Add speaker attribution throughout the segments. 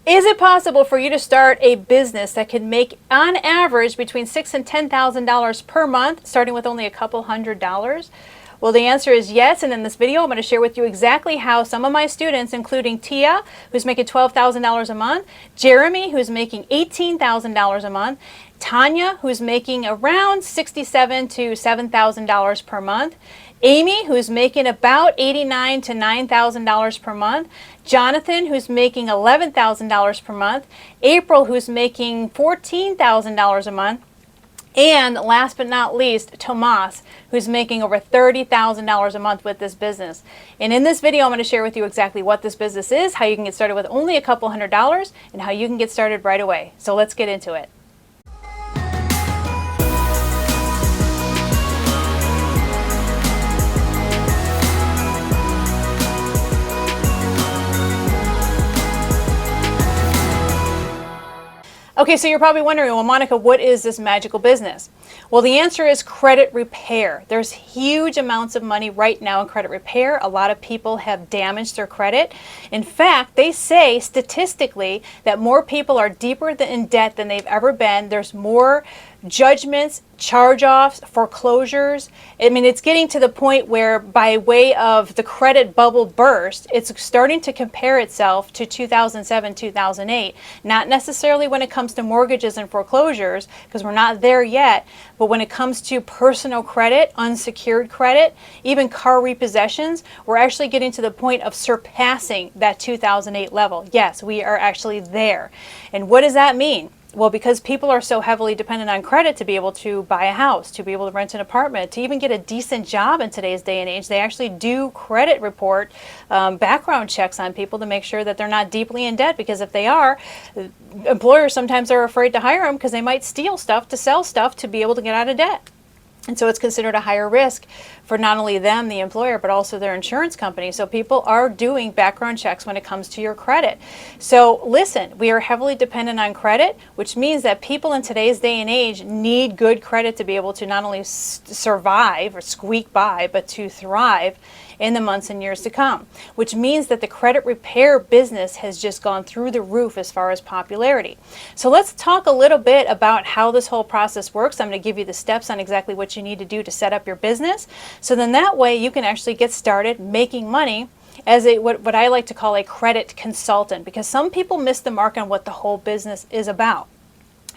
Speaker 1: Is it possible for you to start a business that can make on average between $6,000 and $10,000 per month, starting with only a couple $100s? Well, the answer is yes, and in this video I'm going to share with you exactly how some of my students, including Tia, who's making $12,000 a month, Jeremy, who's making $18,000 a month, Tanya, who's making around $6,700 to $7,000 per month, Amy, who's making about $8,900 to $9,000 per month, Jonathan, who's making $11,000 per month, April, who's making $14,000 a month, and last but not least, Tomas, who's making over $30,000 a month with this business. And in this video, I'm going to share with you exactly what this business is, how you can get started with only a couple $100s, and how you can get started right away. So let's get into it. Okay, so you're probably wondering, well, Monica, what is this magical business? Well, the answer is credit repair. There's huge amounts of money right now in credit repair. A lot of people have damaged their credit. In fact, they say statistically that more people are deeper in debt than they've ever been. There's more judgments, charge-offs, foreclosures. I mean, it's getting to the point where by way of the credit bubble burst, it's starting to compare itself to 2007, 2008. Not necessarily when it comes to mortgages and foreclosures, because we're not there yet, but when it comes to personal credit, unsecured credit, even car repossessions, we're actually getting to the point of surpassing that 2008 level. Yes, we are actually there. And what does that mean? Well, because people are so heavily dependent on credit to be able to buy a house, to be able to rent an apartment, to even get a decent job in today's day and age, they actually do credit report background checks on people to make sure that they're not deeply in debt, because if they are, employers sometimes are afraid to hire them because they might steal stuff to sell stuff to be able to get out of debt. And so it's considered a higher risk for not only them, the employer, but also their insurance company. So people are doing background checks when it comes to your credit. So listen, we are heavily dependent on credit, which means that people in today's day and age need good credit to be able to not only survive or squeak by, but to thrive in the months and years to come, which means that the credit repair business has just gone through the roof as far as popularity. So let's talk a little bit about how this whole process works. I'm going to give you the steps on exactly what you need to do to set up your business. So then that way you can actually get started making money as a what I like to call a credit consultant, because some people miss the mark on what the whole business is about.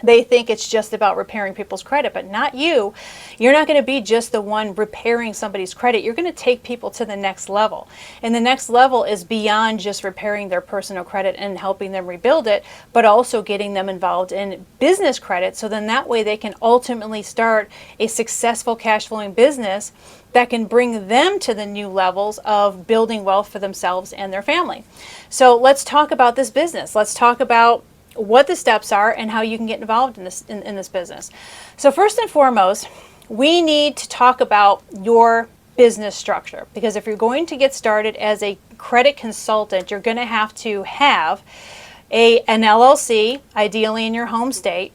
Speaker 1: They think it's just about repairing people's credit, but not you. You're not going to be just the one repairing somebody's credit. You're going to take people to the next level. And the next level is beyond just repairing their personal credit and helping them rebuild it, but also getting them involved in business credit. So then that way they can ultimately start a successful cash flowing business that can bring them to the new levels of building wealth for themselves and their family. So let's talk about this business. Let's talk about what the steps are and how you can get involved in this business. So first and foremost, we need to talk about your business structure, because if you're going to get started as a credit consultant, you're going to have an LLC, ideally in your home state.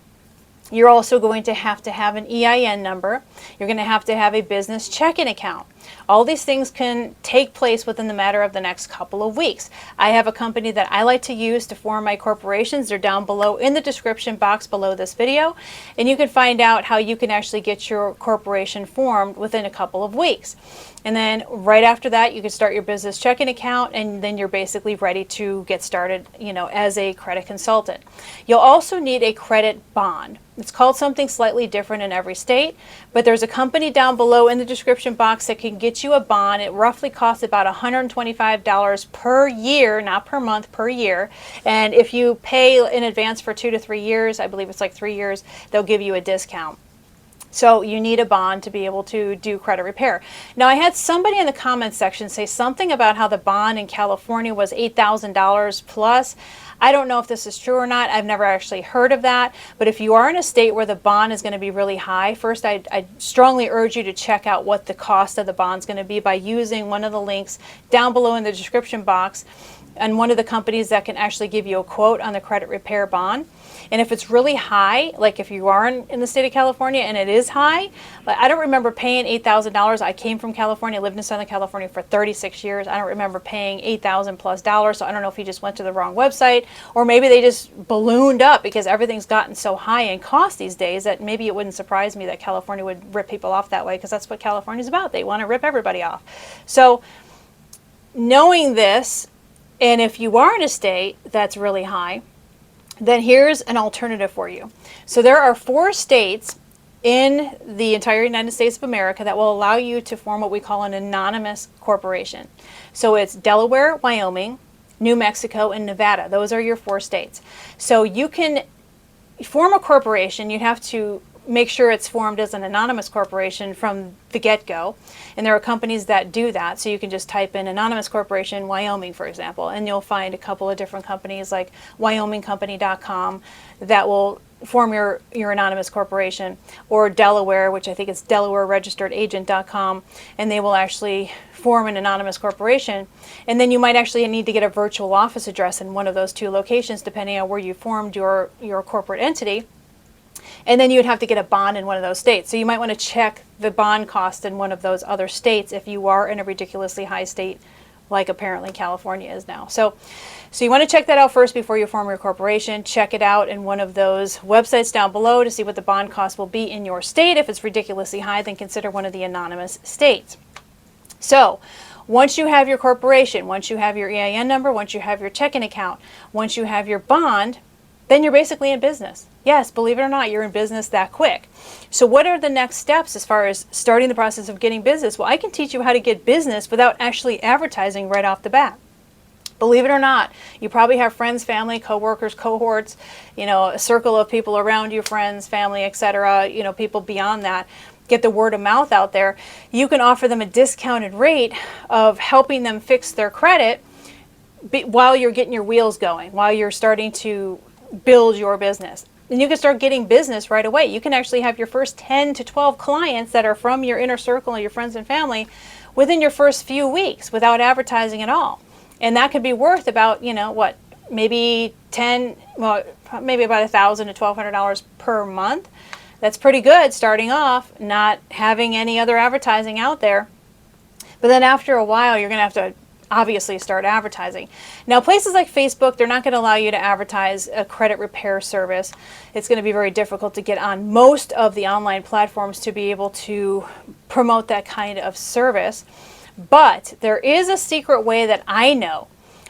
Speaker 1: You're also going to have an EIN number. You're going to have a business checking account. All these things can take place within the matter of the next couple of weeks. I have a company that I like to use to form my corporations. They're down below in the description box below this video, and you can find out how you can actually get your corporation formed within a couple of weeks. And then right after that, you can start your business checking account, and then you're basically ready to get started, as a credit consultant. You'll also need a credit bond. It's called something slightly different in every state, but there's a company down below in the description box that can get you a bond. It roughly costs about $125 per year, not per month, per year. And if you pay in advance for 2 to 3 years, I believe it's like 3 years, they'll give you a discount. So you need a bond to be able to do credit repair. Now, I had somebody in the comments section say something about how the bond in California was $8,000 plus. I don't know if this is true or not. I've never actually heard of that. But if you are in a state where the bond is going to be really high, first I strongly urge you to check out what the cost of the bond is going to be by using one of the links down below in the description box. and one of the companies that can actually give you a quote on the credit repair bond. And if it's really high, like if you are in the state of California and it is high, but I don't remember paying $8,000. I came from California, lived in Southern California for 36 years. I don't remember paying $8,000 plus. So I don't know if you just went to the wrong website, or maybe they just ballooned up because everything's gotten so high in cost these days that maybe it wouldn't surprise me that California would rip people off that way, because that's what California's about. They want to rip everybody off. So knowing this, and if you are in a state that's really high, then here's an alternative for you. So there are 4 states in the entire United States of America that will allow you to form what we call an anonymous corporation. So it's Delaware, Wyoming, New Mexico, and Nevada. Those are your 4 states. So you can form a corporation. You have to make sure it's formed as an anonymous corporation from the get-go. And there are companies that do that. So you can just type in anonymous corporation, Wyoming, for example, and you'll find a couple of different companies like wyomingcompany.com that will form your anonymous corporation, or Delaware, which I think is delawareregisteredagent.com, and they will actually form an anonymous corporation. And then you might actually need to get a virtual office address in one of those 2 locations, depending on where you formed your corporate entity. And then you would have to get a bond in one of those states. So you might want to check the bond cost in one of those other states if you are in a ridiculously high state, like apparently California is now. So you want to check that out first before you form your corporation. Check it out in one of those websites down below to see what the bond cost will be in your state. If it's ridiculously high, then consider one of the anonymous states. So once you have your corporation, once you have your EIN number, once you have your checking account, once you have your bond, then you're basically in business. Yes, believe it or not, you're in business that quick. So what are the next steps as far as starting the process of getting business? Well, I can teach you how to get business without actually advertising right off the bat. Believe it or not, you probably have friends, family, coworkers, cohorts, a circle of people around you, friends, family, etc., people beyond that. Get the word of mouth out there. You can offer them a discounted rate of helping them fix their credit while you're getting your wheels going, while you're starting to build your business. And you can start getting business right away. You can actually have your first 10 to 12 clients that are from your inner circle and your friends and family within your first few weeks without advertising at all. And that could be worth about, maybe maybe about $1,000 to $1,200 per month. That's pretty good starting off, not having any other advertising out there. But then after a while, you're going to have to obviously start advertising. Now, places like Facebook, they're not going to allow you to advertise a credit repair service. It's going to be very difficult to get on most of the online platforms to be able to promote that kind of service. But there is a secret way that I know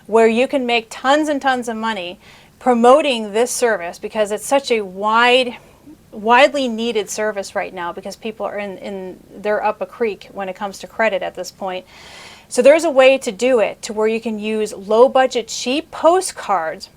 Speaker 1: where you can make tons and tons of money promoting this service, because it's such a widely needed service right now, because people are they're up a creek when it comes to credit at this point. So there's a way to do it to where you can use low budget cheap postcards.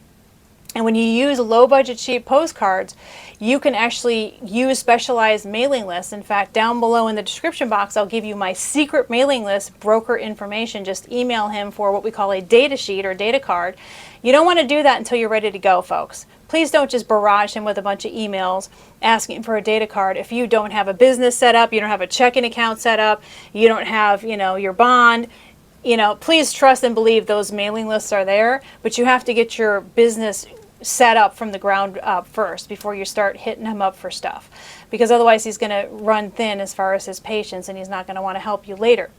Speaker 1: And when you use low budget cheap postcards, you can actually use specialized mailing lists. In fact, down below in the description box, I'll give you my secret mailing list broker information. Just email him for what we call a data sheet or data card. You don't want to do that until you're ready to go, folks. Please don't just barrage him with a bunch of emails asking for a data card if you don't have a business set up, you don't have a checking account set up, you don't have, your bond. Please trust and believe those mailing lists are there, but you have to get your business set up from the ground up first before you start hitting him up for stuff, because otherwise he's going to run thin as far as his patience, and he's not going to want to help you later.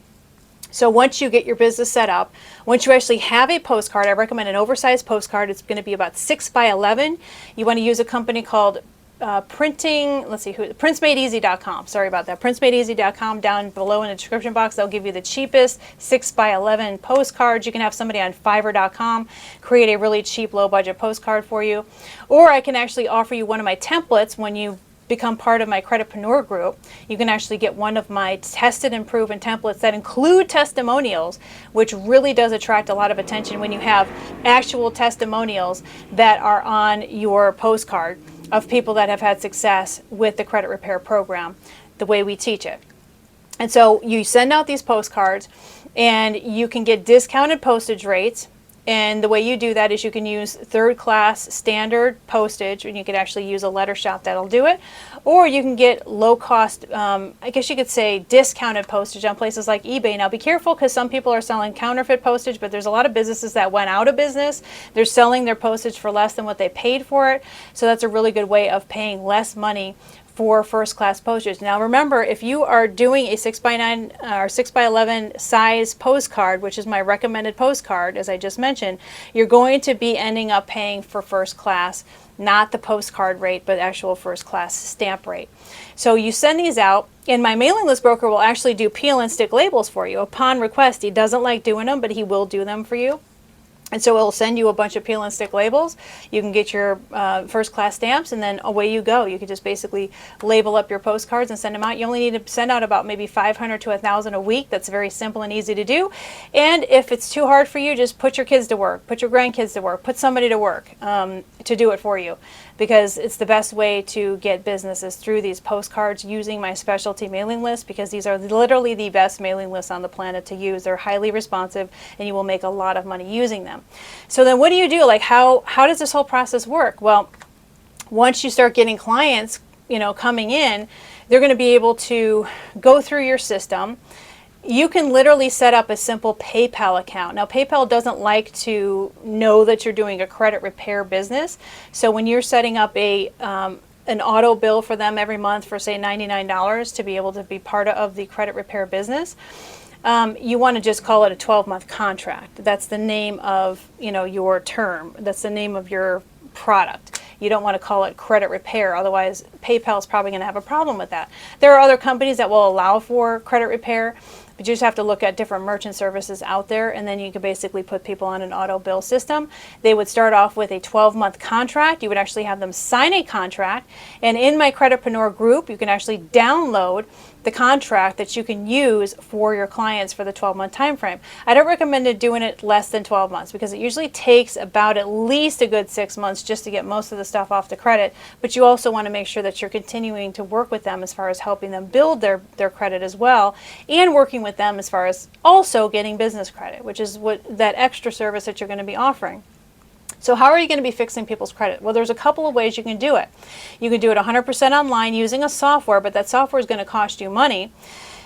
Speaker 1: So once you get your business set up, once you actually have a postcard, I recommend an oversized postcard. It's going to be about 6 by 11. You want to use a company called printsmadeeasy.com. Sorry about that. Printsmadeeasy.com. Down below in the description box, they'll give you the cheapest 6 by 11 postcards. You can have somebody on Fiverr.com create a really cheap, low budget postcard for you. Or I can actually offer you one of my templates when you become part of my Creditpreneur group. You can actually get one of my tested and proven templates that include testimonials, which really does attract a lot of attention when you have actual testimonials that are on your postcard of people that have had success with the credit repair program, the way we teach it. And so you send out these postcards, and you can get discounted postage rates, And the way you do that is you can use third-class standard postage, and you can actually use a letter shop that'll do it. Or you can get low-cost, I guess you could say discounted postage on places like eBay. Now be careful, because some people are selling counterfeit postage, but there's a lot of businesses that went out of business. They're selling their postage for less than what they paid for it. So that's a really good way of paying less money for first-class postage. Now remember, if you are doing a 6x9 or 6x11 size postcard, which is my recommended postcard, as I just mentioned, you're going to be ending up paying for first class, not the postcard rate, but actual first-class stamp rate. So you send these out, and my mailing list broker will actually do peel and stick labels for you upon request. He doesn't like doing them, but he will do them for you. And so it'll send you a bunch of peel and stick labels. You can get your first class stamps, and then away you go. You can just basically label up your postcards and send them out. You only need to send out about maybe 500 to 1,000 a week. That's very simple and easy to do. And if it's too hard for you, just put your kids to work, put your grandkids to work, put somebody to work to do it for you, because it's the best way to get businesses through these postcards using my specialty mailing list, because these are literally the best mailing lists on the planet to use. They're highly responsive, and you will make a lot of money using them. So then what do you do? Like, how does this whole process work? Well, once you start getting clients, coming in, they're going to be able to go through your system. You can literally set up a simple PayPal account. Now, PayPal doesn't like to know that you're doing a credit repair business. So when you're setting up an auto bill for them every month for, say, $99 to be able to be part of the credit repair business, you want to just call it a 12-month contract. That's the name of, your term. That's the name of your product. You don't want to call it credit repair, otherwise PayPal is probably going to have a problem with that. There are other companies that will allow for credit repair, but you just have to look at different merchant services out there, and then you can basically put people on an auto bill system. They would start off with a 12-month contract. You would actually have them sign a contract, and in my Creditpreneur group, you can actually download the contract that you can use for your clients for the 12-month time frame. I don't recommend doing it less than 12 months, because it usually takes about at least a good 6 months just to get most of the stuff off the credit, but you also want to make sure that you're continuing to work with them as far as helping them build their credit as well, and working with them as far as also getting business credit, which is that extra service that you're going to be offering. So how are you going to be fixing people's credit? Well, there's a couple of ways you can do it. You can do it 100% online using a software, but that software is going to cost you money.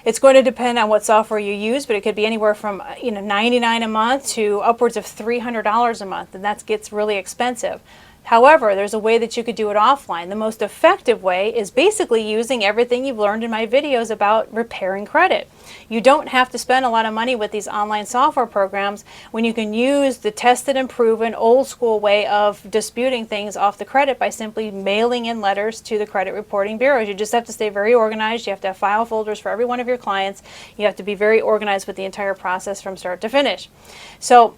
Speaker 1: It's going to depend on what software you use, but it could be anywhere from $99 a month to upwards of $300 a month, and that gets really expensive. However, there's a way that you could do it offline. The most effective way is basically using everything you've learned in my videos about repairing credit. You don't have to spend a lot of money with these online software programs when you can use the tested and proven old school way of disputing things off the credit by simply mailing in letters to the credit reporting bureaus. You just have to stay very organized. You have to have file folders for every one of your clients. You have to be very organized with the entire process from start to finish. So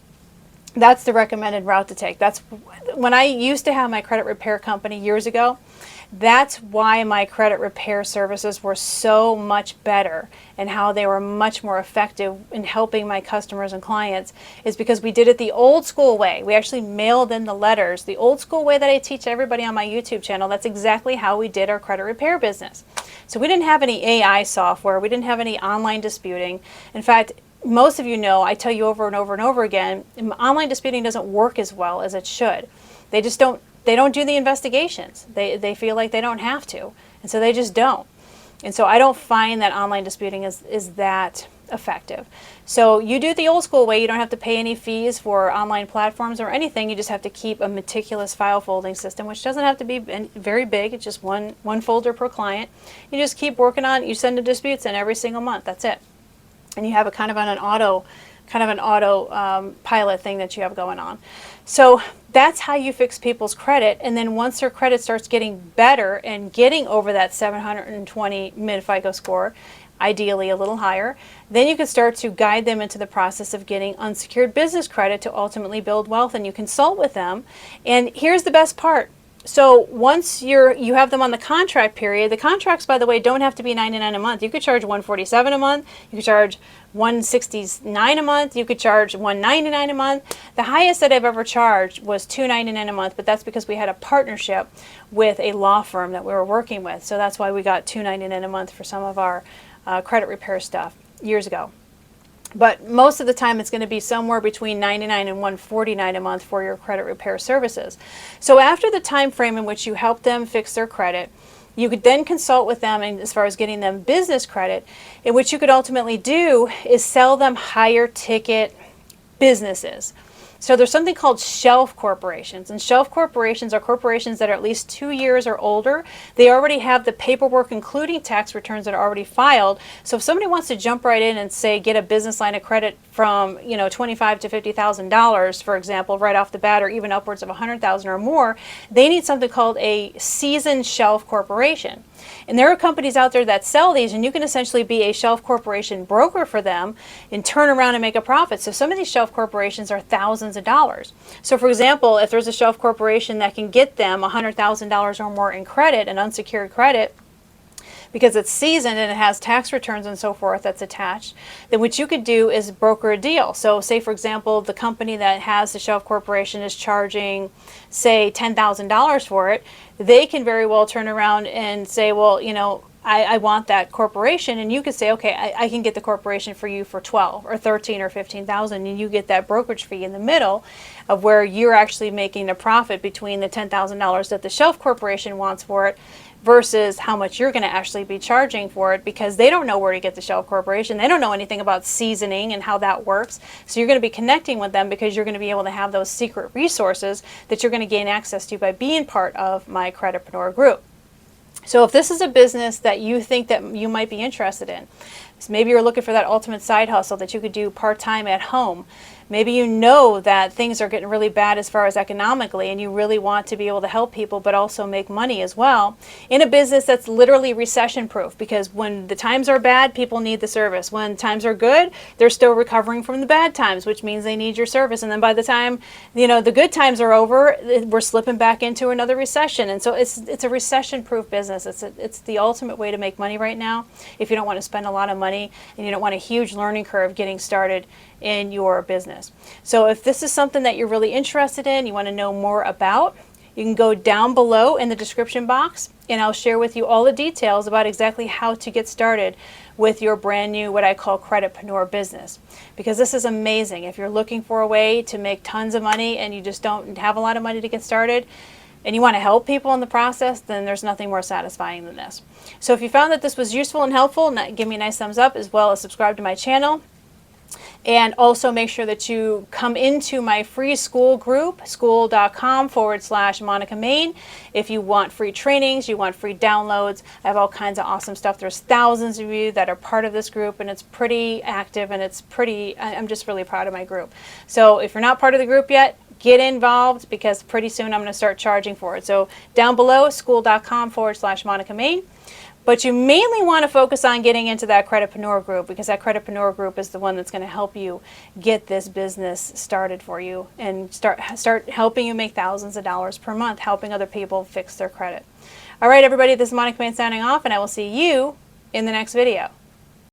Speaker 1: that's the recommended route to take. That's when I used to have my credit repair company years ago. That's why my credit repair services were so much better and how they were much more effective in helping my customers and clients, is because we did it the old school way. We actually mailed in the letters. The old school way that I teach everybody on my YouTube channel, that's exactly how we did our credit repair business. So we didn't have any AI software. We didn't have any online disputing. In fact, most of you know, I tell you over and over and over again, online disputing doesn't work as well as it should. They just don't do the investigations. They feel like they don't have to, and so they just don't. And so I don't find that online disputing is that effective. So you do it the old school way. You don't have to pay any fees for online platforms or anything. You just have to keep a meticulous file folding system, which doesn't have to be very big. It's just one folder per client. You just keep working on it. You send the disputes in every single month. That's it. And you have a kind of an auto pilot thing that you have going on. So that's how you fix people's credit. And then once their credit starts getting better and getting over that 720 mid FICO score, ideally a little higher, then you can start to guide them into the process of getting unsecured business credit to ultimately build wealth, and you consult with them. And here's the best part. So once you have them on the contract period, the contracts, by the way, don't have to be $99 a month. You could charge $147 a month. You could charge $169 a month. You could charge $199 a month. The highest that I've ever charged was $299 a month, but that's because we had a partnership with a law firm that we were working with. So that's why we got $299 a month for some of our credit repair stuff years ago. But most of the time it's going to be somewhere between $99 and $149 a month for your credit repair services. So after the time frame in which you help them fix their credit, you could then consult with them as far as getting them business credit. And what you could ultimately do is sell them higher ticket businesses. So there's something called shelf corporations, and shelf corporations are corporations that are at least 2 years or older. They already have the paperwork, including tax returns, that are already filed. So if somebody wants to jump right in and say get a business line of credit from $25,000 to $50,000, for example, right off the bat, or even upwards of $100,000 or more, they need something called a seasoned shelf corporation. And there are companies out there that sell these, and you can essentially be a shelf corporation broker for them and turn around and make a profit. So some of these shelf corporations are thousands of dollars. So for example, if there's a shelf corporation that can get them $100,000 or more in credit, an unsecured credit, because it's seasoned and it has tax returns and so forth that's attached, then what you could do is broker a deal. So say, for example, the company that has the shelf corporation is charging, say, $10,000 for it. They can very well turn around and say, well, I want that corporation, and you could say, okay, I can get the corporation for you for 12 or 13 or 15,000, and you get that brokerage fee in the middle of where you're actually making a profit between the $10,000 that the shelf corporation wants for it versus how much you're going to actually be charging for it, because they don't know where to get the shelf corporation. They don't know anything about seasoning and how that works. So you're going to be connecting with them because you're going to be able to have those secret resources that you're going to gain access to by being part of my Creditpreneur group. So if this is a business that you think that you might be interested in, so maybe you're looking for that ultimate side hustle that you could do part-time at home. Maybe you know that things are getting really bad as far as economically, and you really want to be able to help people but also make money as well in a business that's literally recession proof, because when the times are bad, people need the service. When times are good, they're still recovering from the bad times, which means they need your service. And then by the time the good times are over, we're slipping back into another recession. And so it's a recession proof business. It's the ultimate way to make money right now if you don't want to spend a lot of money and you don't want a huge learning curve getting started in your business. So if this is something that you're really interested in, you want to know more about, you can go down below in the description box and I'll share with you all the details about exactly how to get started with your brand new, what I call, Creditpreneur business. Because this is amazing. If you're looking for a way to make tons of money and you just don't have a lot of money to get started, and you want to help people in the process, then there's nothing more satisfying than this. So if you found that this was useful and helpful, give me a nice thumbs up, as well as subscribe to my channel. And also make sure that you come into my free school group, school.com/Monica Main. If you want free trainings, you want free downloads, I have all kinds of awesome stuff. There's thousands of you that are part of this group, and it's pretty active, and I'm just really proud of my group. So if you're not part of the group yet, get involved, because pretty soon I'm going to start charging for it. So down below, school.com/Monica Main. But you mainly want to focus on getting into that Creditpreneur group, because that Creditpreneur group is the one that's going to help you get this business started for you and start helping you make thousands of dollars per month, helping other people fix their credit. All right, everybody, this is Monica Main signing off, and I will see you in the next video.